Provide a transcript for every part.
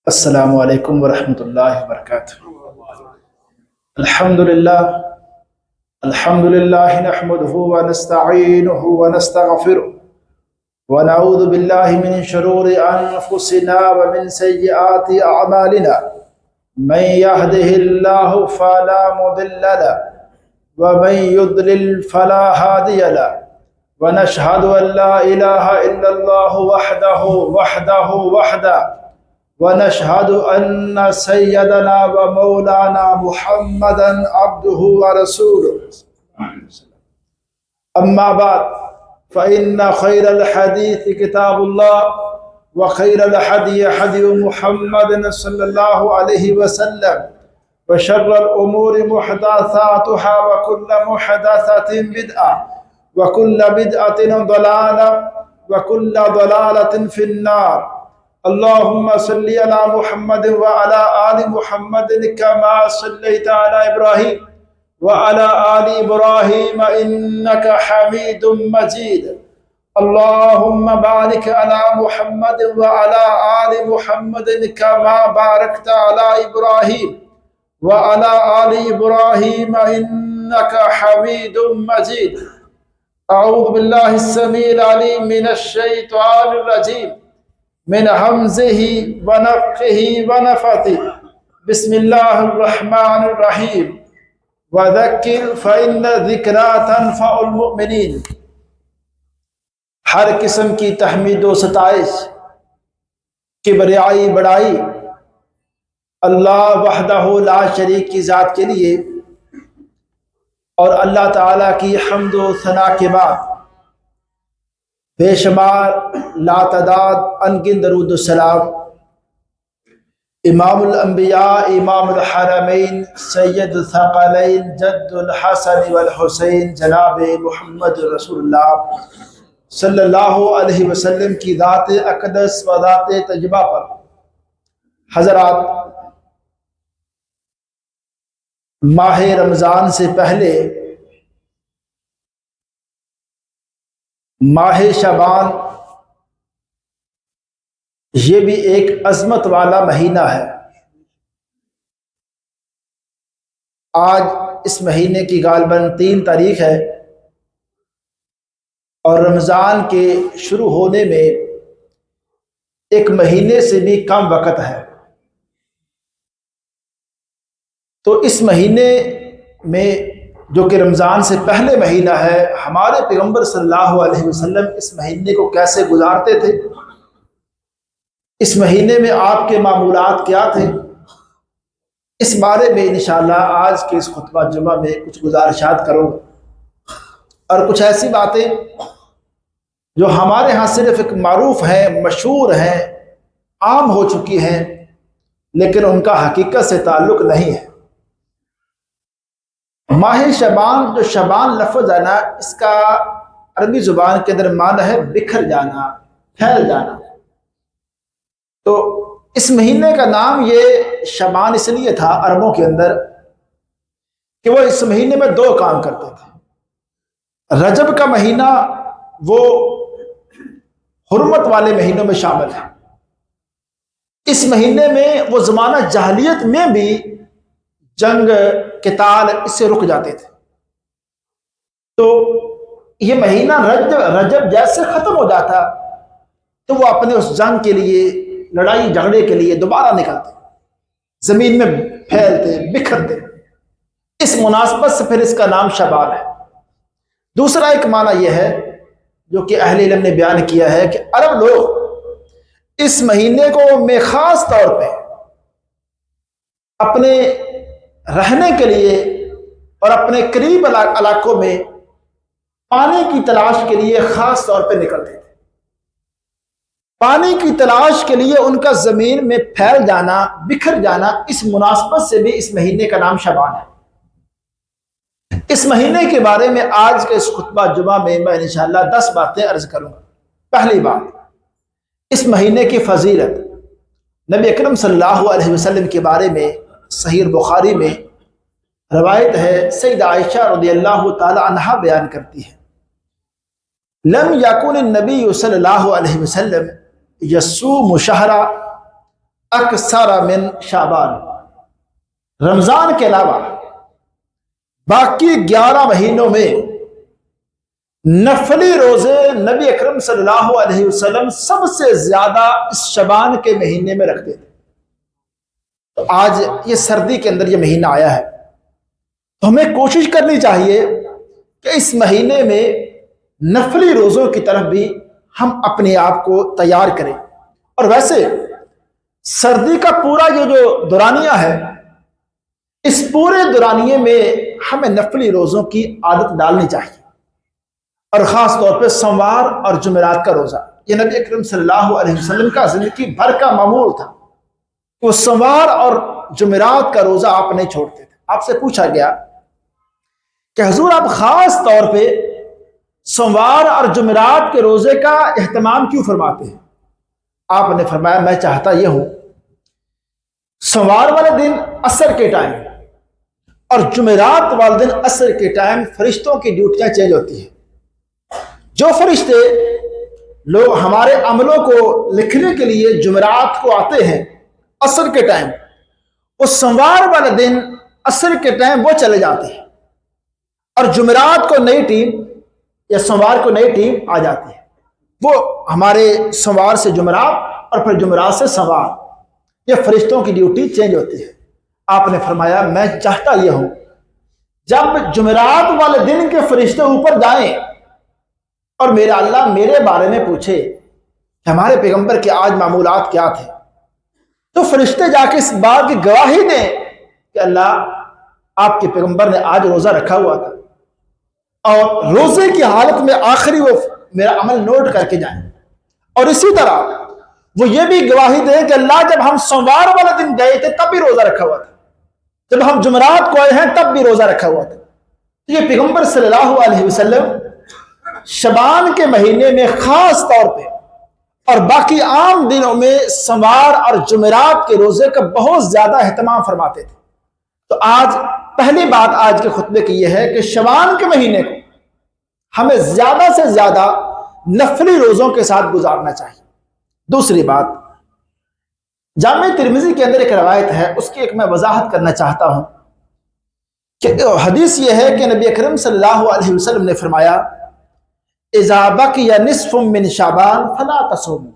السلام علیکم ورحمۃ اللہ وبرکاتہ۔ الحمد للہ نحمده ونستعینه ونستغفره ونعوذ باللہ من شرور انفسنا ومن سیئات اعمالنا من يهده الله فلا مضل له ومن يضلل فلا هادي له ونشهد ان لا اله الا الله وحده ونشهد أن سيدنا ومولانا محمدا عبده ورسوله أما بعد فإن خير الحديث كتاب الله وخير الهدي هدي محمد صلى الله عليه وسلم وشر الأمور محدثاتها وكل محدثة بدعة وكل بدعة ضلالة وكل ضلالة في النار۔ اللهم صل على محمد وعلى آل محمد كما صليت على إبراهيم وعلى آل إبراهيم إنك حميد مجيد۔ اللهم بارك على محمد وعلى آل محمد كما باركت على إبراهيم وعلى آل إبراهيم إنك حميد مجيد۔ أعوذ بالله السميع العليم من الشيطان الرجيم من همزه ونفخه ونفثه۔ بسم الله الرحمن الرحيم۔ وذكر فإن الذكرى تنفع المؤمنين۔ ہر قسم کی تحمید و ستائش، کبریائی بڑائی اللہ وحدہ لا شریک کی ذات کے لیے، اور اللہ تعالیٰ کی حمد و ثنا کے بعد بے شمار لاتعداد انگن درود السلام امام الانبیاء امام الحرمین سید الثقلین جد الحسن والحسین جناب محمد رسول اللہ صلی اللہ علیہ وسلم کی ذات اقدس و ذات طیبہ پر۔ حضرات، ماہ رمضان سے پہلے ماہ شعبان یہ بھی ایک عظمت والا مہینہ ہے۔ آج اس مہینے کی غالباً 3 تاریخ ہے، اور رمضان کے شروع ہونے میں ایک مہینے سے بھی کم وقت ہے۔ تو اس مہینے میں جو کہ رمضان سے پہلے مہینہ ہے، ہمارے پیغمبر صلی اللہ علیہ وسلم اس مہینے کو کیسے گزارتے تھے، اس مہینے میں آپ کے معمولات کیا تھے، اس بارے میں انشاءاللہ آج کے اس خطبہ جمعہ میں کچھ گزارشات کروں گا، اور کچھ ایسی باتیں جو ہمارے ہاں صرف ایک معروف ہیں، مشہور ہیں، عام ہو چکی ہیں، لیکن ان کا حقیقت سے تعلق نہیں ہے۔ ماہ شعبان، جو شعبان لفظ ہے نا، اس کا عربی زبان کے اندر معنی ہے بکھر جانا، پھیل جانا۔ تو اس مہینے کا نام یہ شعبان اس لیے تھا عربوں کے اندر کہ وہ اس مہینے میں 2 کام کرتے تھے۔ رجب کا مہینہ وہ حرمت والے مہینوں میں شامل ہے۔ اس مہینے میں وہ زمانہ جاہلیت میں بھی جنگ قتال اس سے رک جاتے تھے۔ تو یہ مہینہ رجب جیسے ختم ہو جاتا تو وہ اپنے اس جنگ کے لیے، لڑائی جھگڑے کے لیے دوبارہ نکلتے، زمین میں پھیلتے، بکھرتے۔ اس مناسبت سے پھر اس کا نام شعبان ہے۔ دوسرا ایک معنی یہ ہے جو کہ اہل علم نے بیان کیا ہے کہ عرب لوگ اس مہینے کو میں خاص طور پہ اپنے رہنے کے لیے اور اپنے قریب علاقوں میں پانی کی تلاش کے لیے خاص طور پہ نکلتے تھے۔ پانی کی تلاش کے لیے ان کا زمین میں پھیل جانا، بکھر جانا، اس مناسبت سے بھی اس مہینے کا نام شعبان ہے۔ اس مہینے کے بارے میں آج کے اس خطبہ جمعہ میں انشاءاللہ 10 باتیں عرض کروں گا۔ پہلی بات، اس مہینے کی فضیلت نبی اکرم صلی اللہ علیہ وسلم کے بارے میں صحیح بخاری میں روایت ہے، سیدہ عائشہ رضی اللہ تعالی عنہا بیان کرتی ہے، لم یکن النبی صلی اللہ علیہ وسلم یصوم شہر اکثر من شعبان، رمضان کے علاوہ باقی 11 مہینوں میں نفلی روزے نبی اکرم صلی اللہ علیہ وسلم سب سے زیادہ اس شعبان کے مہینے میں رکھتے تھے۔ تو آج یہ سردی کے اندر یہ مہینہ آیا ہے، تو ہمیں کوشش کرنی چاہیے کہ اس مہینے میں نفلی روزوں کی طرف بھی ہم اپنے آپ کو تیار کریں۔ اور ویسے سردی کا پورا یہ جو دورانیہ ہے، اس پورے دورانیے میں ہمیں نفلی روزوں کی عادت ڈالنی چاہیے، اور خاص طور پہ سوموار اور جمعرات کا روزہ۔ یہ نبی اکرم صلی اللہ علیہ وسلم کا زندگی بھر کا معمول تھا، وہ سوموار اور جمعرات کا روزہ آپ نہیں چھوڑتے تھے۔ آپ سے پوچھا گیا کہ حضور آپ خاص طور پہ سوموار اور جمعرات کے روزے کا اہتمام کیوں فرماتے ہیں؟ آپ نے فرمایا، میں چاہتا یہ ہوں سوموار والے دن عصر کے ٹائم اور جمعرات والے دن عصر کے ٹائم فرشتوں کی ڈیوٹیاں چینج ہوتی ہیں۔ جو فرشتے لوگ ہمارے عملوں کو لکھنے کے لیے جمعرات کو آتے ہیں عصر کے ٹائم، وہ سوموار والے دن عصر کے ٹائم وہ چلے جاتے ہیں، اور جمعرات کو نئی ٹیم یا سوموار کو نئی ٹیم آ جاتی ہے۔ وہ ہمارے سوموار سے جمعرات اور پھر جمعرات سے سوموار، یہ فرشتوں کی ڈیوٹی چینج ہوتی ہے۔ آپ نے فرمایا، میں چاہتا یہ ہوں جب جمعرات والے دن کے فرشتے اوپر جائیں اور میرا اللہ میرے بارے میں پوچھے کہ ہمارے پیغمبر کے آج معمولات کیا تھے، تو فرشتے جا کے اس بات کی گواہی دیں کہ اللہ آپ کے پیغمبر نے آج روزہ رکھا ہوا تھا، اور روزے کی حالت میں آخری وہ میرا عمل نوٹ کر کے جائیں۔ اور اسی طرح وہ یہ بھی گواہی دیں کہ اللہ جب ہم سوموار والے دن گئے تھے تب بھی روزہ رکھا ہوا تھا، جب ہم جمعرات کو آئے ہیں تب بھی روزہ رکھا ہوا تھا۔ یہ پیغمبر صلی اللہ علیہ وسلم شعبان کے مہینے میں خاص طور پہ اور باقی عام دنوں میں سوموار اور جمعرات کے روزے کا بہت زیادہ اہتمام فرماتے تھے۔ تو آج پہلی بات آج کے خطبے کی یہ ہے کہ شعبان کے مہینے کو ہمیں زیادہ سے زیادہ نفلی روزوں کے ساتھ گزارنا چاہیے۔ دوسری بات، جامع ترمذی کے اندر ایک روایت ہے، اس کی ایک میں وضاحت کرنا چاہتا ہوں کہ حدیث یہ ہے کہ نبی اکرم صلی اللہ علیہ وسلم نے فرمایا، اذا بقی نصف من شعبان فلا تصوموا،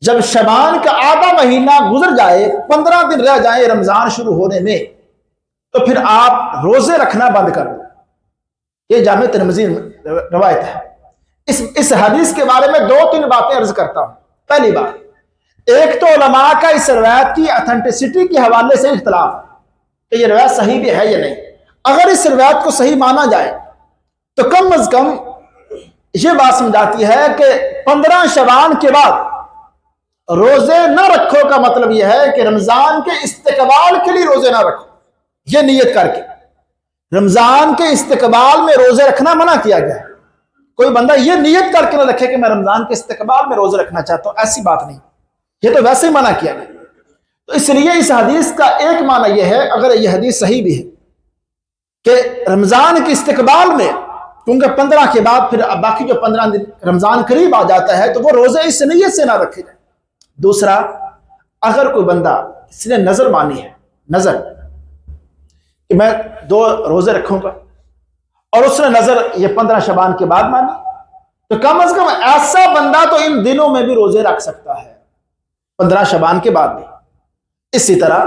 جب شعبان کا آدھا مہینہ گزر جائے، 15 دن رہ جائیں رمضان شروع ہونے میں، تو پھر آپ روزے رکھنا بند کر دو۔ یہ جامع ترمذی روایت ہے۔ اس حدیث کے بارے میں 2-3 باتیں عرض کرتا ہوں۔ پہلی بات، ایک تو علماء کا اس روایت کی اتھینٹسٹی کے حوالے سے اختلاف کہ یہ روایت صحیح بھی ہے یا نہیں۔ اگر اس روایت کو صحیح مانا جائے تو کم از کم یہ بات سمجھاتی ہے کہ 15 شعبان کے بعد روزے نہ رکھو کا مطلب یہ ہے کہ رمضان کے استقبال کے لیے روزے نہ رکھو، یہ نیت کر کے رمضان کے استقبال میں روزے رکھنا منع کیا گیا ہے۔ کوئی بندہ یہ نیت کر کے نہ رکھے کہ میں رمضان کے استقبال میں روزے رکھنا چاہتا ہوں، ایسی بات نہیں، یہ تو ویسے ہی منع کیا گیا۔ تو اس لیے اس حدیث کا ایک معنی یہ ہے، اگر یہ حدیث صحیح بھی ہے، کہ رمضان کے استقبال میں، کیونکہ 15 کے بعد پھر باقی جو 15 دن رمضان قریب آ جاتا ہے، تو وہ روزے اس نیت سے نہ رکھے جائیں۔ دوسرا، اگر کوئی بندہ اس نے نظر مانی ہے، نظر کہ میں 2 روزے رکھوں گا، اور اس نے نظر یہ 15 شعبان کے بعد مانی، تو کم از کم ایسا بندہ تو ان دنوں میں بھی روزے رکھ سکتا ہے، 15 شعبان کے بعد بھی۔ اسی طرح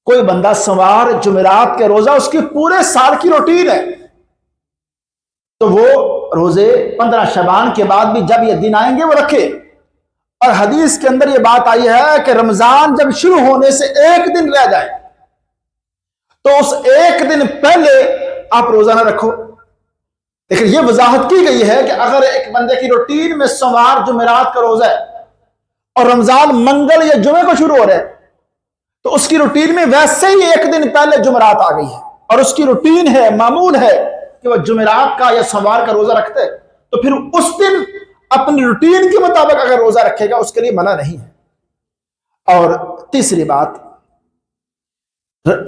کوئی بندہ سوموار جمعرات کے روزہ اس کی پورے سال کی روٹین ہے، تو وہ روزے 15 شعبان کے بعد بھی جب یہ دن آئیں گے وہ رکھے۔ اور حدیث کے اندر یہ بات آئی ہے کہ رمضان جب شروع ہونے سے 1 دن رہ جائے تو اس 1 دن پہلے آپ روزہ نہ رکھو۔ لیکن یہ وضاحت کی گئی ہے کہ اگر ایک بندے کی روٹین میں سوموار جمعرات کا روزہ ہے اور رمضان منگل یا جمعے کو شروع ہو رہا ہے، تو اس کی روٹین میں ویسے ہی 1 دن پہلے جمعرات آ گئی ہے، اور اس کی روٹین ہے، معمول ہے کہ وہ جمعرات کا یا سوموار کا روزہ رکھتے ہے، تو پھر اس دن اپنی روٹین کے مطابق اگر روزہ رکھے گا اس کے لیے منع نہیں ہے۔ اور تیسری بات،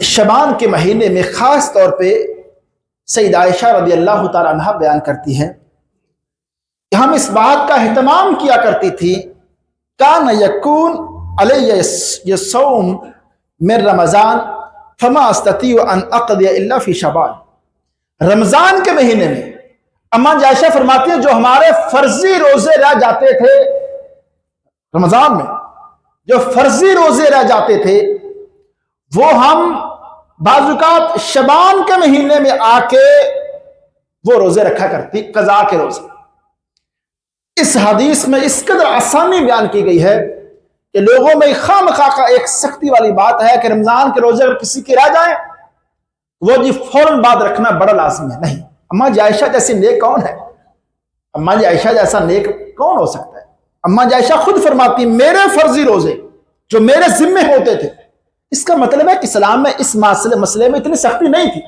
شعبان کے مہینے میں خاص طور پہ سیدہ عائشہ رضی اللہ تعالی عنہ بیان کرتی ہیں کہ ہم اس بات کا اہتمام کیا کرتی تھی، کان یکون علیہ الصوم من رمضان فما استطیع ان اقضی الا فی شعبان۔ رمضان کے مہینے میں اما عائشہ فرماتی ہیں جو ہمارے فرضی روزے رہ جاتے تھے، رمضان میں جو فرضی روزے رہ جاتے تھے وہ ہم بعض اوقات شعبان کے مہینے میں آ کے وہ روزے رکھا کرتی، قضاء کے روزے۔ اس حدیث میں اس قدر آسانی بیان کی گئی ہے کہ لوگوں میں خواہ مخواہ کا ایک سختی والی بات ہے کہ رمضان کے روزے اگر کسی کے رہ جائیں وہ جی فوراً بعد رکھنا بڑا لازم ہے۔ نہیں، اما عائشہ جیسی نیک کون ہے؟ اما عائشہ جیسا نیک کون ہو سکتا ہے؟ اما عائشہ خود فرماتی میرے فرضی روزے جو میرے ذمے ہوتے تھے، اس کا مطلب ہے کہ اسلام میں اس مسئلے میں اتنی سختی نہیں تھی۔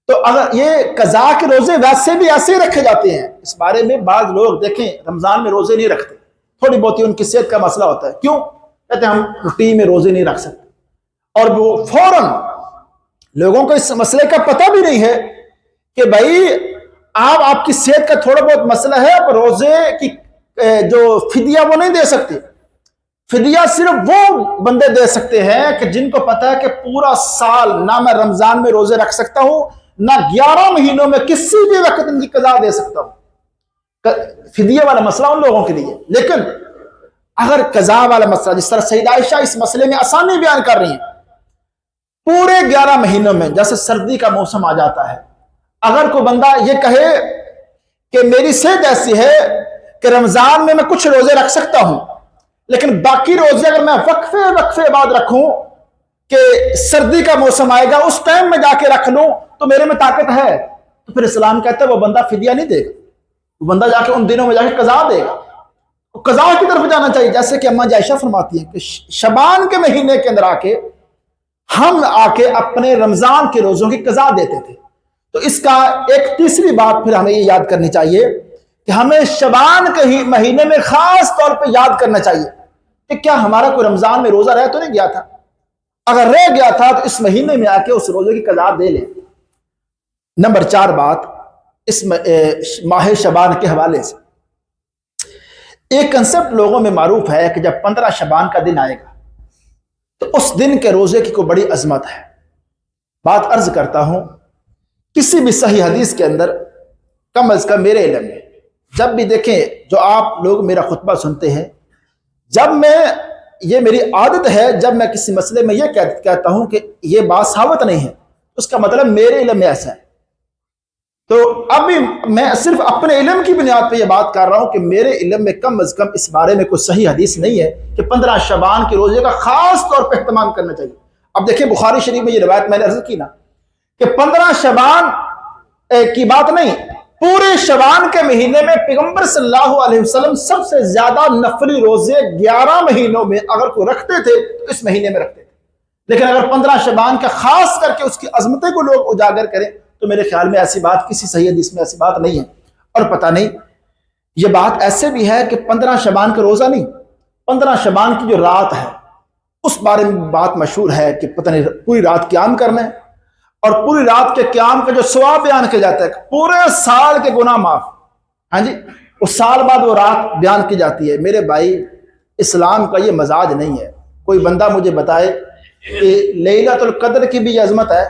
تو اگر یہ قضاء کے روزے ویسے بھی ایسے ہی رکھے جاتے ہیں، اس بارے میں بعض لوگ دیکھیں رمضان میں روزے نہیں رکھتے، تھوڑی بہت ان کی صحت کا مسئلہ ہوتا ہے، کیوں کہتے ہیں ہم روٹین میں روزے نہیں رکھ سکتے، اور وہ فوراً لوگوں کو اس مسئلے کا پتہ بھی نہیں ہے کہ بھائی آپ کی صحت کا تھوڑا بہت مسئلہ ہے، آپ روزے کی جو فدیہ وہ نہیں دے سکتے۔ فدیہ صرف وہ بندے دے سکتے ہیں کہ جن کو پتہ ہے کہ پورا سال نہ میں رمضان میں روزے رکھ سکتا ہوں، نہ 11 مہینوں میں کسی بھی وقت ان کی قضا دے سکتا ہوں۔ فدیہ والا مسئلہ ان لوگوں کے لیے، لیکن اگر قضا والا مسئلہ، جس طرح سیدہ عائشہ اس مسئلے میں آسانی بیان کر رہی ہیں، پورے 11 مہینوں میں جیسے سردی کا موسم آ جاتا ہے، اگر کوئی بندہ یہ کہے کہ میری صحت ایسی ہے کہ رمضان میں کچھ روزے رکھ سکتا ہوں، لیکن باقی روزے اگر میں وقفے بعد رکھوں کہ سردی کا موسم آئے گا اس ٹائم میں جا کے رکھ لوں تو میرے میں طاقت ہے، تو پھر اسلام کہتا ہے وہ بندہ فدیہ نہیں دے گا، وہ بندہ جا کے ان دنوں میں جا کے قضا دے گا، قضا کی طرف جانا چاہیے۔ جیسے کہ اما عائشہ فرماتی ہیں کہ شعبان کے مہینے کے اندر ہم آ کے اپنے رمضان کے روزوں کی قضا دیتے تھے۔ تو اس کا ایک تیسری بات پھر ہمیں یہ یاد کرنی چاہیے کہ ہمیں شعبان کے ہی مہینے میں خاص طور پہ یاد کرنا چاہیے کہ کیا ہمارا کوئی رمضان میں روزہ رہ تو نہیں گیا تھا؟ اگر رہ گیا تھا تو اس مہینے میں آ کے اس روزے کی قضا دے لیں۔ نمبر 4 بات اس ماہ شعبان کے حوالے سے ایک کنسپٹ لوگوں میں معروف ہے کہ جب 15 شعبان کا دن آئے گا تو اس دن کے روزے کی کوئی بڑی عظمت ہے۔ بات عرض کرتا ہوں، کسی بھی صحیح حدیث کے اندر کم از کم میرے علم میں جب بھی دیکھیں، جو آپ لوگ میرا خطبہ سنتے ہیں، جب میں یہ میری عادت ہے جب میں کسی مسئلے میں یہ کہتا ہوں کہ یہ بات ثابت نہیں ہے، اس کا مطلب میرے علم میں ایسا ہے۔ تو ابھی میں صرف اپنے علم کی بنیاد پہ یہ بات کر رہا ہوں کہ میرے علم میں کم از کم اس بارے میں کوئی صحیح حدیث نہیں ہے کہ 15 شعبان کے روزے کا خاص طور پہ اہتمام کرنا چاہیے۔ اب دیکھیں بخاری شریف میں یہ روایت میں نے عرض کی نا کہ 15 شعبان کی بات نہیں، پورے شعبان کے مہینے میں پیغمبر صلی اللہ علیہ وسلم سب سے زیادہ نفلی روزے 11 مہینوں میں اگر کوئی رکھتے تھے تو اس مہینے میں رکھتے تھے، لیکن اگر 15 شعبان کا خاص کر کے اس کی عظمتیں کو لوگ اجاگر کریں تو میرے خیال میں ایسی بات کسی صحیح حدیث میں ایسی بات نہیں ہے۔ اور پتہ نہیں یہ بات ایسے بھی ہے کہ 15 شعبان کا روزہ نہیں، 15 شعبان کی جو رات ہے اس بارے میں بات مشہور ہے کہ پتہ نہیں پوری رات قیام کرنا ہے، اور پوری رات کے قیام کا جو ثواب بیان کیا جاتا ہے پورے سال کے گناہ معاف، ہاں جی، اس سال بعد وہ رات بیان کی جاتی ہے۔ میرے بھائی، اسلام کا یہ مزاج نہیں ہے۔ کوئی بندہ مجھے بتائے کہ لیلۃ القدر کی بھی یہ عظمت ہے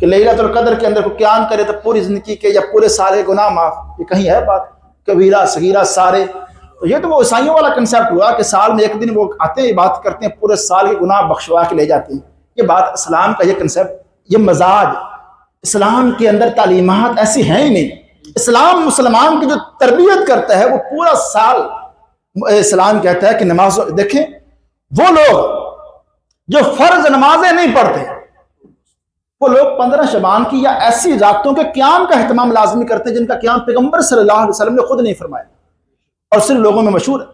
کہ لیلۃ القدر کے اندر کو قیام کرے تو پوری زندگی کے یا پورے سال کے گناہ معاف، یہ کہیں ہے بات؟ کبیرہ صغیرہ سارے، تو یہ تو وہ عیسائیوں والا کنسیپٹ ہوا کہ سال میں ایک دن وہ آتے ہیں عبادت کرتے ہیں، پورے سال کے گناہ بخشوا کے لے جاتے ہیں۔ یہ بات اسلام کا یہ کنسیپٹ، یہ مزاج اسلام کے اندر تعلیمات ایسی ہیں ہی نہیں۔ اسلام مسلمان کی جو تربیت کرتا ہے وہ پورا سال، اسلام کہتا ہے کہ نماز، دیکھیں وہ لوگ جو فرض نمازیں نہیں پڑھتے وہ لوگ 15 شعبان کی یا ایسی راتوں کے قیام کا اہتمام لازمی کرتے ہیں جن کا قیام پیغمبر صلی اللہ علیہ وسلم نے خود نہیں فرمایا اور صرف لوگوں میں مشہور ہے۔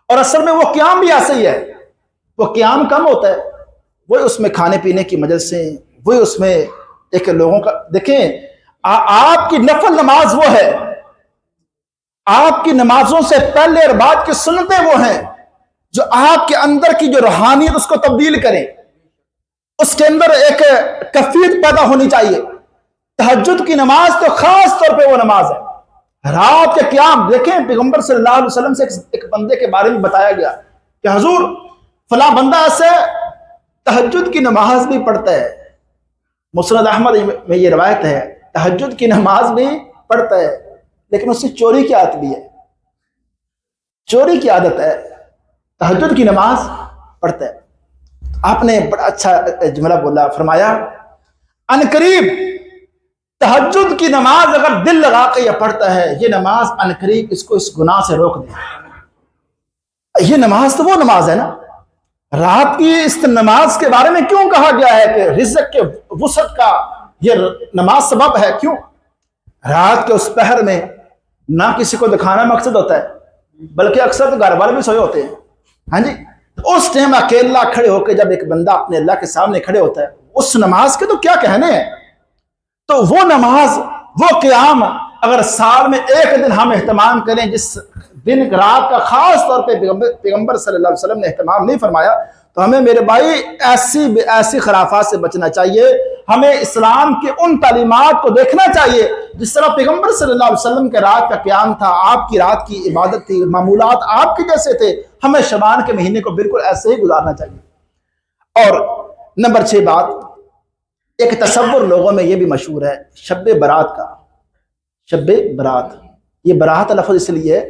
اور اصل میں وہ قیام بھی ایسے ہی ہے، وہ قیام کم ہوتا ہے، وہی اس میں کھانے پینے کی مجلسیں، وہی اس میں ایک لوگوں کا دیکھیں آپ کی نفل نماز وہ ہے، آپ کی نمازوں سے پہلے اور بعد کی سنتیں وہ ہیں جو آپ کے اندر کی جو روحانیت اس کو تبدیل کریں، اس کے اندر ایک کیفیت پیدا ہونی چاہیے۔ تہجد کی نماز تو خاص طور پہ وہ نماز ہے، رات کے قیام۔ دیکھیں پیغمبر صلی اللہ علیہ وسلم سے ایک بندے کے بارے میں بتایا گیا کہ حضور فلاں بندہ ایسے تہجد کی نماز بھی پڑھتا ہے، مسند احمد میں یہ روایت ہے، تہجد کی نماز بھی پڑھتا ہے لیکن اس سے چوری کی عادت بھی ہے، چوری کی عادت ہے، تہجد کی نماز پڑھتا ہے۔ آپ نے بڑا اچھا جملہ بولا، فرمایا ان قریب تہجد کی نماز اگر دل لگا کے یہ پڑھتا ہے، یہ نماز ان قریب اس کو اس گناہ سے روک دے۔ یہ نماز تو وہ نماز ہے نا، رات کی اس نماز کے بارے میں کیوں کہا گیا ہے کہ رزق کے وسعت کا یہ نماز سبب ہے؟ کیوں؟ رات کے اس پہر میں نہ کسی کو دکھانا مقصد ہوتا ہے، بلکہ اکثر تو گھر والے بھی سوئے ہوتے ہیں، ہاں جی، اس ٹائم اکیلا کھڑے ہو کے جب ایک بندہ اپنے اللہ کے سامنے کھڑے ہوتا ہے، اس نماز کے تو کیا کہنے ہیں۔ تو وہ نماز، وہ قیام اگر سال میں ایک دن ہم اہتمام کریں، جس دن رات کا خاص طور پہ پیغمبر صلی اللہ علیہ وسلم نے اہتمام نہیں فرمایا، تو ہمیں میرے بھائی ایسی خرافات سے بچنا چاہیے۔ ہمیں اسلام کے ان تعلیمات کو دیکھنا چاہیے جس طرح پیغمبر صلی اللہ علیہ وسلم کے رات کا قیام تھا، آپ کی رات کی عبادت تھی، معمولات آپ کے جیسے تھے، ہمیں شعبان کے مہینے کو بالکل ایسے ہی گزارنا چاہیے۔ اور نمبر 6 بات، ایک تصور لوگوں میں یہ بھی مشہور ہے شب برات کا۔ شب برات، یہ برات لفظ اس لیے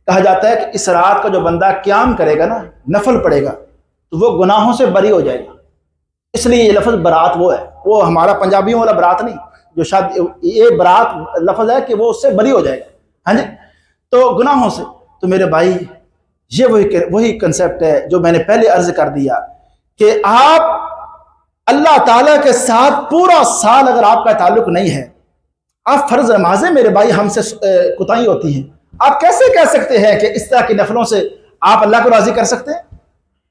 کہا جاتا ہے کہ اس رات کا جو بندہ قیام کرے گا نا، نفل پڑے گا، تو وہ گناہوں سے بری ہو جائے گا، اس لیے یہ لفظ برات وہ ہے، وہ ہمارا پنجابیوں والا برات نہیں، جو شاید یہ برات لفظ ہے کہ وہ اس سے بری ہو جائے گا، ہاں جی، تو گناہوں سے۔ تو میرے بھائی یہ وہی کنسیپٹ ہے جو میں نے پہلے عرض کر دیا کہ آپ اللہ تعالیٰ کے ساتھ پورا سال اگر آپ کا تعلق نہیں ہے، آپ فرض نمازیں میرے بھائی ہم سے کوتاہی ہوتی ہیں، آپ کیسے کہہ سکتے ہیں کہ اس طرح کی نفلوں سے آپ اللہ کو راضی کر سکتے ہیں؟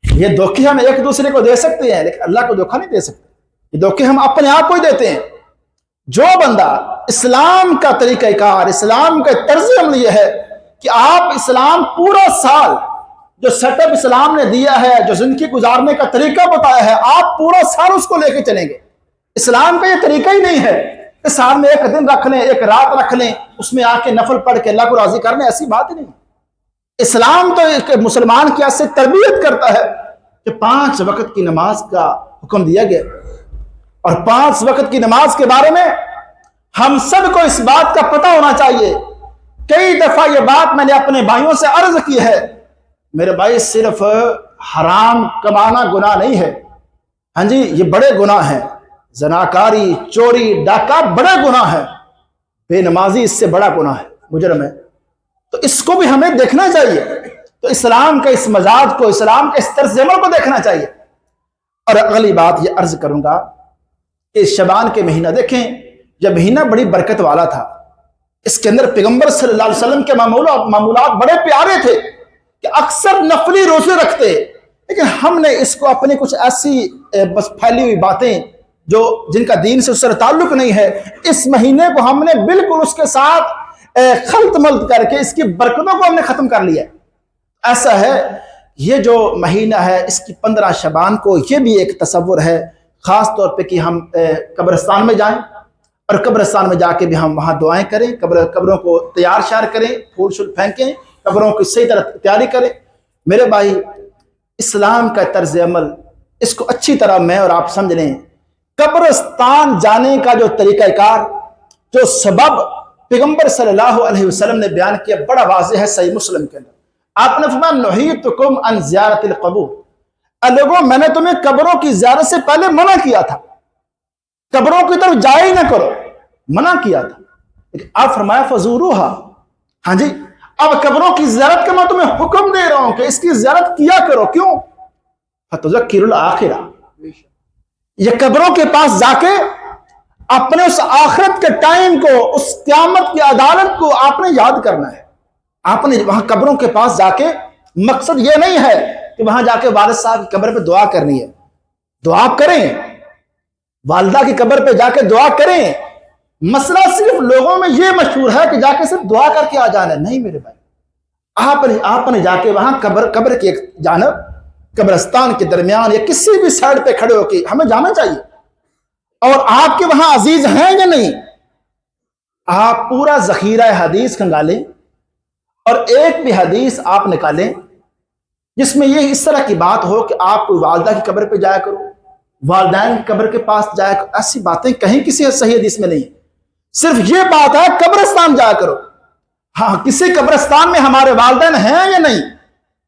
یہ دھوکے ہم ایک دوسرے کو دے سکتے ہیں لیکن اللہ کو دھوکہ نہیں دے سکتے، یہ دھوکے ہم اپنے آپ کو ہی دیتے ہیں۔ جو بندہ اسلام کا طریقہ کار، اسلام کا طرز عمل یہ ہے کہ آپ اسلام پورا سال جو سیٹ اپ اسلام نے دیا ہے، جو زندگی گزارنے کا طریقہ بتایا ہے، آپ پورا سال اس کو لے کے چلیں گے۔ اسلام کا یہ طریقہ ہی نہیں ہے کہ سال میں ایک دن رکھ لیں، ایک رات رکھ لیں، اس میں آ کے نفل پڑھ کے اللہ کو راضی کرنے، ایسی بات ہی نہیں۔ اسلام تو ایک مسلمان کی ایسے تربیت کرتا ہے کہ 5 وقت کی نماز کا حکم دیا گیا، اور 5 وقت کی نماز کے بارے میں ہم سب کو اس بات کا پتہ ہونا چاہیے۔ کئی دفعہ یہ بات میں نے اپنے بھائیوں سے عرض کی ہے، میرے بھائی صرف حرام کمانا گناہ نہیں ہے، ہاں جی، یہ بڑے گناہ ہیں، زناکاری، چوری، ڈاکہ بڑے گناہ ہیں، بے نمازی اس سے بڑا گناہ ہے، مجرم ہے، تو اس کو بھی ہمیں دیکھنا چاہیے۔ تو اسلام کا اس مزاج کو، اسلام کے اس طرز عمل کو دیکھنا چاہیے۔ اور اگلی بات یہ عرض کروں گا کہ شعبان کے مہینہ دیکھیں، یہ مہینہ بڑی برکت والا تھا، اس کے اندر پیغمبر صلی اللہ علیہ وسلم کے معمولات بڑے پیارے تھے کہ اکثر نفلی روزے رکھتے، لیکن ہم نے اس کو اپنی کچھ ایسی بس پھیلی ہوئی باتیں جو جن کا دین سے اس سے تعلق نہیں ہے، اس مہینے کو ہم نے بالکل اس کے ساتھ خلط ملط کر کے اس کی برکتوں کو ہم نے ختم کر لیا ہے۔ ایسا ہے، یہ جو مہینہ ہے اس کی 15 شعبان کو یہ بھی ایک تصور ہے خاص طور پہ کہ ہم قبرستان میں جائیں اور قبرستان میں جا کے بھی ہم وہاں دعائیں کریں، قبروں کو تیار شیار کریں، پھول شل پھینکیں، قبروں کی صحیح طرح تیاری کریں۔ میرے بھائی اسلام کا طرز عمل، اس کو اچھی طرح میں اور آپ سمجھ لیں، قبرستان جانے کا جو طریقہ کار، جو سبب پیغمبر صلی اللہ علیہ وسلم نے بیان کیا بڑا واضح ہے صحیح مسلم کے اندر۔ آپ نے فرمایا نہیتکم عن زیارت القبور، لوگوں میں نے تمہیں قبروں کی زیارت سے پہلے منع کیا تھا، قبروں کی طرف جائے ہی نہ کرو، منع کیا تھا، لیکن آپ فرمایا فزوروہا، ہاں جی، اب قبروں کی زیارت کا میں تمہیں حکم دے رہا ہوں کہ اس کی زیارت کیا کرو، کیوں؟ فتذکر الآخرہ، یہ قبروں کے پاس جا کے اپنے اس آخرت کے ٹائم کو، اس قیامت کی عدالت کو آپ نے یاد کرنا ہے۔ آپ نے وہاں قبروں کے پاس جا کے، مقصد یہ نہیں ہے کہ وہاں جا کے والد صاحب کی قبر پہ دعا کرنی ہے، دعا کریں، والدہ کی قبر پہ جا کے دعا کریں. مسئلہ صرف لوگوں میں یہ مشہور ہے کہ جا کے صرف دعا کر کے آ جانا. نہیں میرے بھائی, آپ نے جا کے وہاں قبر کی ایک جانب قبرستان کے درمیان یا کسی بھی سائڈ پہ کھڑے ہو کے ہمیں جانا چاہیے. اور آپ کے وہاں عزیز ہیں یا نہیں, آپ پورا ذخیرہ حدیث کھنگالیں اور ایک بھی حدیث آپ نکالیں جس میں یہ اس طرح کی بات ہو کہ آپ کوئی والدہ کی قبر پہ جایا کرو, والدین کی قبر کے پاس جایا کرو. ایسی باتیں کہیں کسی صحیح حدیث میں نہیں. صرف یہ بات ہے قبرستان جایا کرو. ہاں, کسی قبرستان میں ہمارے والدین ہیں یا نہیں,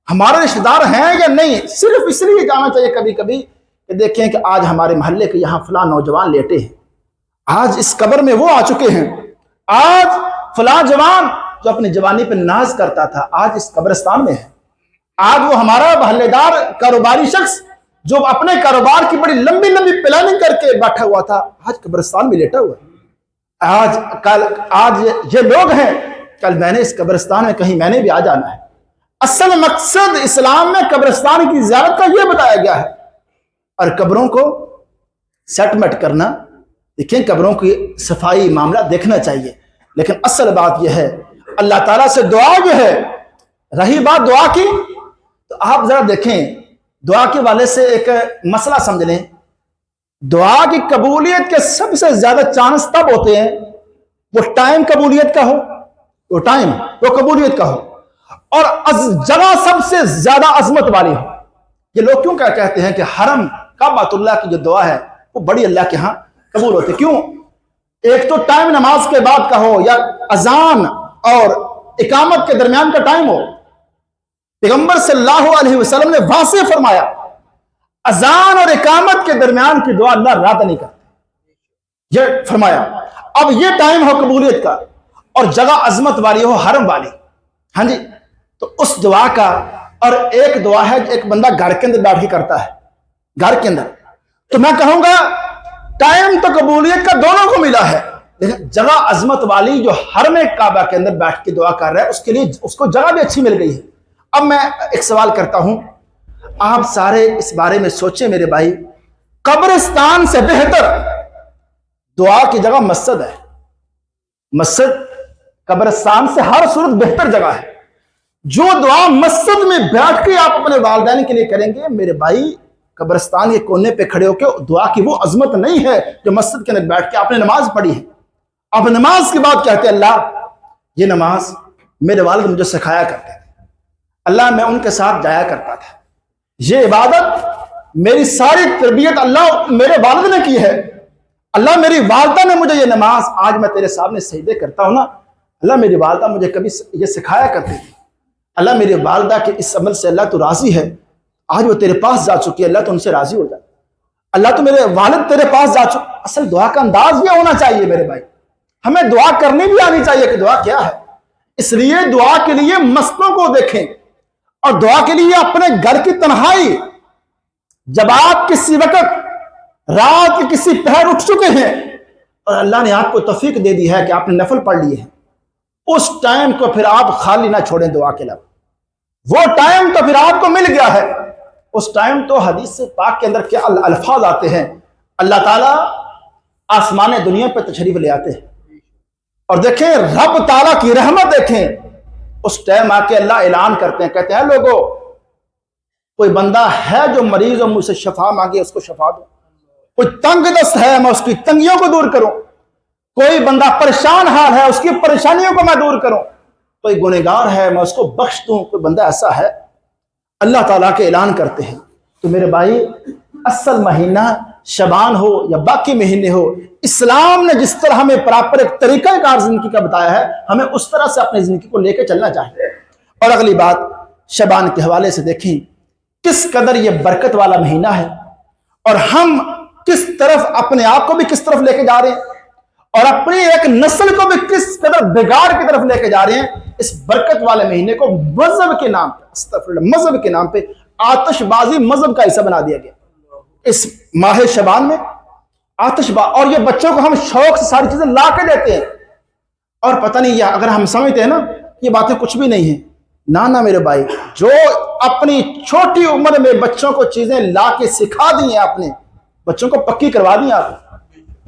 ہمارے رشتہ دار ہیں یا نہیں, صرف اس لیے جانا چاہیے کبھی کبھی کہ دیکھیں کہ آج ہمارے محلے کے یہاں فلاں نوجوان لیٹے ہیں, آج اس قبر میں وہ آ چکے ہیں, آج فلاں جوان جو اپنی جوانی پہ ناز کرتا تھا آج اس قبرستان میں ہے, آج وہ ہمارا محلے دار کاروباری شخص جو اپنے کاروبار کی بڑی لمبی لمبی پلاننگ کر کے بیٹھا ہوا تھا آج قبرستان میں لیٹا ہوا ہے. آج یہ لوگ ہیں, کل میں نے اس قبرستان میں کہیں میں نے بھی آ جانا ہے. اصل مقصد اسلام میں قبرستان کی زیارت کا یہ بتایا گیا ہے. اور قبروں کو سیٹ میٹ کرنا, دیکھیں قبروں کی صفائی معاملہ دیکھنا چاہیے, لیکن اصل بات یہ ہے اللہ تعالیٰ سے دعا جو ہے. رہی بات دعا کی تو آپ ذرا دیکھیں دعا کے والے سے ایک مسئلہ سمجھ لیں. دعا کی قبولیت کے سب سے زیادہ چانس تب ہوتے ہیں وہ ٹائم قبولیت کا ہو, وہ قبولیت کا ہو, اور جگہ سب سے زیادہ عظمت والی ہو. یہ لوگ کیوں کہتے ہیں کہ حرم کعبۃ اللہ کی جو دعا ہے وہ بڑی اللہ کے ہاں قبول ہوتی. کیوں؟ ایک تو ٹائم نماز کے بعد کا ہو یا اذان اور اقامت کے درمیان کا ٹائم ہو. پیغمبر صلی اللہ علیہ وسلم نے واضح فرمایا اذان اور اقامت کے درمیان کی دعا اللہ رد نہیں کرتا, یہ فرمایا. اب یہ ٹائم ہو قبولیت کا اور جگہ عظمت والی ہو, حرم والی, ہاں جی, تو اس دعا کا. اور ایک دعا ہے ایک بندہ گھر کے اندر بیٹھ کے کرتا ہے, گھر کے اندر, تو میں کہوں گا ٹائم تو قبولیت کا دونوں کو ملا ہے, لیکن جگہ عظمت والی جو حرم کعبہ کے اندر بیٹھ کے دعا کر رہا ہے اس کے لیے اس کو جگہ بھی اچھی مل گئی ہے. اب میں ایک سوال کرتا ہوں, آپ سارے اس بارے میں سوچیں میرے بھائی, قبرستان سے بہتر دعا کی جگہ مسجد ہے. مسجد قبرستان سے ہر صورت بہتر جگہ ہے. جو دعا مسجد میں بیٹھ کے آپ اپنے والدین کے لیے کریں گے میرے بھائی, قبرستان کے کونے پہ کھڑے ہو کے دعا کی وہ عظمت نہیں ہے جو مسجد کے اندر بیٹھ کے آپ نے نماز پڑھی ہے. آپ نماز کے بعد کہتے ہیں اللہ یہ نماز میرے والد مجھے سکھایا کرتے تھے, اللہ میں ان کے ساتھ جایا کرتا تھا, یہ عبادت میری ساری تربیت اللہ میرے والد نے کی ہے, اللہ میری والدہ نے مجھے یہ نماز, آج میں تیرے سامنے سجدے کرتا ہوں نا, اللہ میری والدہ مجھے کبھی یہ سکھایا کرتی تھی, اللہ میری والدہ کے اس عمل سے اللہ تو راضی ہے, آج وہ تیرے پاس جا چکی ہے, اللہ تو ان سے راضی ہو جائے, اللہ تو میرے والد تیرے پاس جا چکے. اصل دعا کا انداز یہ ہونا چاہیے میرے بھائی, ہمیں دعا کرنی بھی آنی چاہیے کہ دعا کیا ہے. اس لیے دعا کے لیے مسئلوں کو دیکھیں اور دعا کے لیے اپنے گھر کی تنہائی, جب آپ کسی وقت رات کے کسی پہر اٹھ چکے ہیں اور اللہ نے آپ کو توفیق دے دی ہے کہ آپ نے نفل پڑھ لیے ہیں, اس ٹائم کو پھر آپ خالی نہ چھوڑیں دعا کے علاوہ. وہ ٹائم تو پھر آپ کو مل گیا ہے. اس ٹائم تو حدیث پاک کے اندر کیا الفاظ آتے ہیں, اللہ تعالیٰ آسمان دنیا پہ تشریف لے آتے ہیں اور دیکھیں رب تعالیٰ کی رحمت دیکھیں. اس ٹائم آ کے اللہ اعلان کرتے ہیں, کہتے ہیں لوگوں کوئی بندہ ہے جو مریض اور مجھ سے شفا مانگے اس کو شفا دو, کوئی تنگ دست ہے میں اس کی تنگیوں کو دور کروں, کوئی بندہ پریشان حال ہے اس کی پریشانیوں کو میں دور کروں, کوئی گنہگار ہے میں اس کو بخش دوں, کوئی بندہ ایسا ہے, اللہ تعالیٰ کے اعلان کرتے ہیں. تو میرے بھائی اصل مہینہ شبان ہو یا باقی مہینے ہو, اسلام نے جس طرح ہمیں پراپر ایک طریقہ کار زندگی کا بتایا ہے, ہمیں اس طرح سے اپنی زندگی کو لے کے چلنا چاہیے. اور اگلی بات شبان کے حوالے سے دیکھیں کس قدر یہ برکت والا مہینہ ہے اور ہم کس طرف اپنے آپ کو بھی کس طرف لے کے جا رہے ہیں اور اپنی ایک نسل کو بھی کس قدر بگاڑ کی طرف لے کے جا رہے ہیں. اس برکت والے مہینے کو مذہب کے نام پہ, استغفراللہ, مذہب کے نام پہ آتش بازی مذہب کا حصہ بنا دیا گیا. اس ماہ شبان میں آتش بازی, اور یہ بچوں کو ہم شوق سے ساری چیزیں لا کے دیتے ہیں اور پتہ نہیں, اگر ہم سمجھتے ہیں نا یہ باتیں کچھ بھی نہیں ہیں, نہ میرے بھائی, جو اپنی چھوٹی عمر میں بچوں کو چیزیں لا کے سکھا دی ہیں, آپ نے بچوں کو پکی کروا دی آپ نے,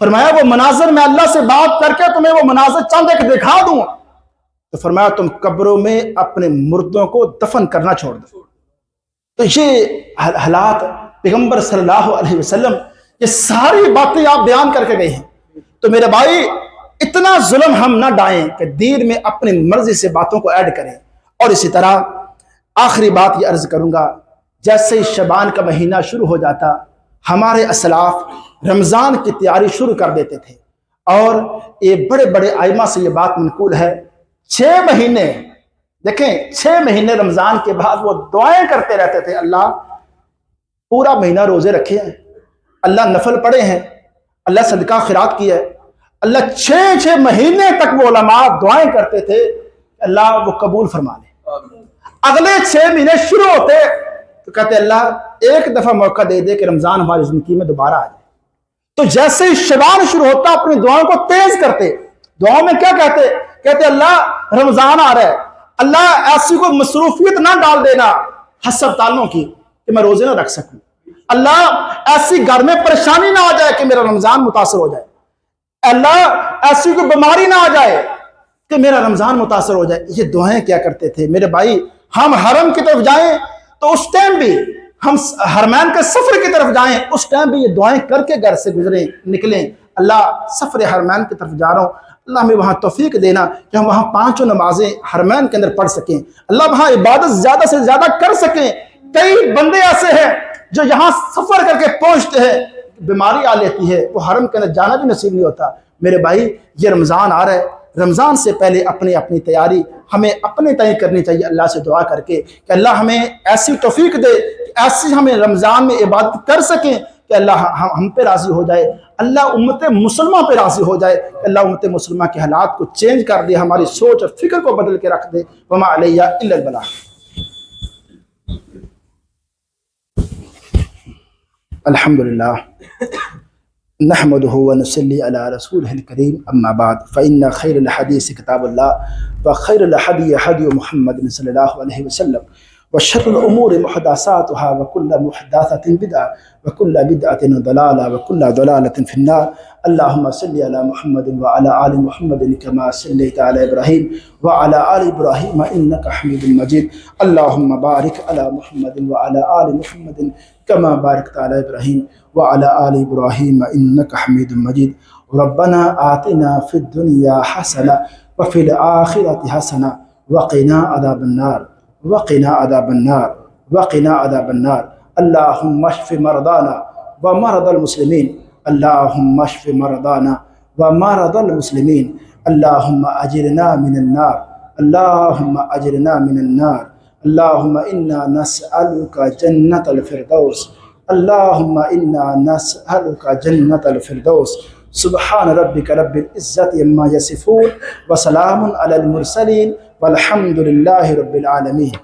فرمایا وہ مناظر میں اللہ سے بات کر کے تمہیں وہ مناظر چند ایک دکھا دوں، تو فرمایا تم قبروں میں اپنے مردوں کو دفن کرنا چھوڑ دو۔ تو یہ حالات پیغمبر صلی اللہ علیہ وسلم یہ ساری باتیں آپ بیان کر کے گئے ہیں۔ تو میرے بھائی اتنا ظلم ہم نہ ڈائیں کہ دین میں اپنی مرضی سے باتوں کو ایڈ کریں۔ اور اسی طرح آخری بات یہ عرض کروں گا، جیسے ہی شعبان کا مہینہ شروع ہو جاتا ہمارے اسلاف رمضان کی تیاری شروع کر دیتے تھے، اور یہ بڑے بڑے ائمہ سے یہ بات منقول ہے، 6 مہینے دیکھیں 6 مہینے رمضان کے بعد وہ دعائیں کرتے رہتے تھے، اللہ پورا مہینہ روزے رکھے ہیں، اللہ نفل پڑھے ہیں، اللہ صدقہ خیرات کیا ہے، اللہ 6 مہینے تک وہ علماء دعائیں کرتے تھے اللہ وہ قبول فرما لے۔ اگلے 6 مہینے شروع ہوتے تو کہتے اللہ ایک دفعہ موقع دے دے کہ رمضان ہماری زندگی میں دوبارہ آ جائے۔ تو جیسے ہی شعبان شروع ہوتا اپنی دعاؤں کو تیز کرتے، دعاؤں میں کیا کہتے اللہ رمضان آ رہا ہے، اللہ ایسی کوئی مصروفیت نہ ڈال دینا ہسپتالوں کی کہ میں روزے نہ رکھ سکوں، اللہ ایسی گھر میں پریشانی نہ آ جائے کہ میرا رمضان متاثر ہو جائے، اللہ ایسی کوئی بیماری نہ آ جائے کہ میرا رمضان متاثر ہو جائے۔ یہ دعائیں کیا کرتے تھے میرے بھائی۔ ہم حرم کی طرف جائیں تو اس ٹائم بھی، ہم حرمین کے سفر کی طرف جائیں اس ٹائم بھی یہ دعائیں کر کے گھر سے گزریں نکلیں، اللہ سفر حرمین کی طرف جا رہا ہوں، اللہ ہمیں وہاں توفیق دینا کہ ہم وہاں 5 نمازیں حرمین کے اندر پڑھ سکیں، اللہ وہاں عبادت زیادہ سے زیادہ کر سکیں۔ کئی بندے ایسے ہیں جو یہاں سفر کر کے پہنچتے ہیں، بیماری آ لیتی ہے، وہ حرم کے اندر جانا بھی نصیب نہیں ہوتا۔ میرے بھائی یہ رمضان آ رہا ہے، رمضان سے پہلے اپنی تیاری ہمیں اپنے تئیں کرنی چاہیے، اللہ سے دعا کر کے کہ اللہ ہمیں ایسی توفیق دے کہ ایسی ہمیں رمضان میں عبادت کر سکیں کہ اللہ ہم پہ راضی ہو جائے، اللہ امت مسلمہ پہ راضی ہو جائے، اللہ امت مسلمہ کے حالات کو چینج کر دے، ہماری سوچ اور فکر کو بدل کے رکھ دے۔ وما علیہ الا البلاغ۔ الحمدللہ نحمده ونصلي على رسوله الكريم، أما بعد فإن خير الحديث كتاب الله وخير الهدي هدي محمد صلى الله عليه وسلم وشر الأمور محدثاتها وكل محدثة بدعة وكل بدعة ضلالة وكل ضلالة في النار۔ اللهم صل على محمد وعلى آل محمد كما صليت على إبراهيم وعلى آل إبراهيم إنك حميد مجيد۔ اللهم بارك على محمد وعلى آل محمد كما باركت على إبراهيم وعلى آل إبراهيم إنك حميد مجيد۔ ربنا آتنا في الدنيا حسنة وفي الآخرة حسنة وقنا عذاب النار وقنا عذاب النار وقنا عذاب النار۔ اللهم اشف مرضانا ومرضى المسلمين، اللهم اشف مرضانا ومرضى المسلمين، اللهم أجرنا من النار، اللهم أجرنا من النار، اللهم إنا نسألك جنة الفردوس، اللهم إنا نسألك جنة الفردوس۔ سبحان ربك رب العزة عما يصفون وسلام على المرسلين والحمد لله رب العالمين۔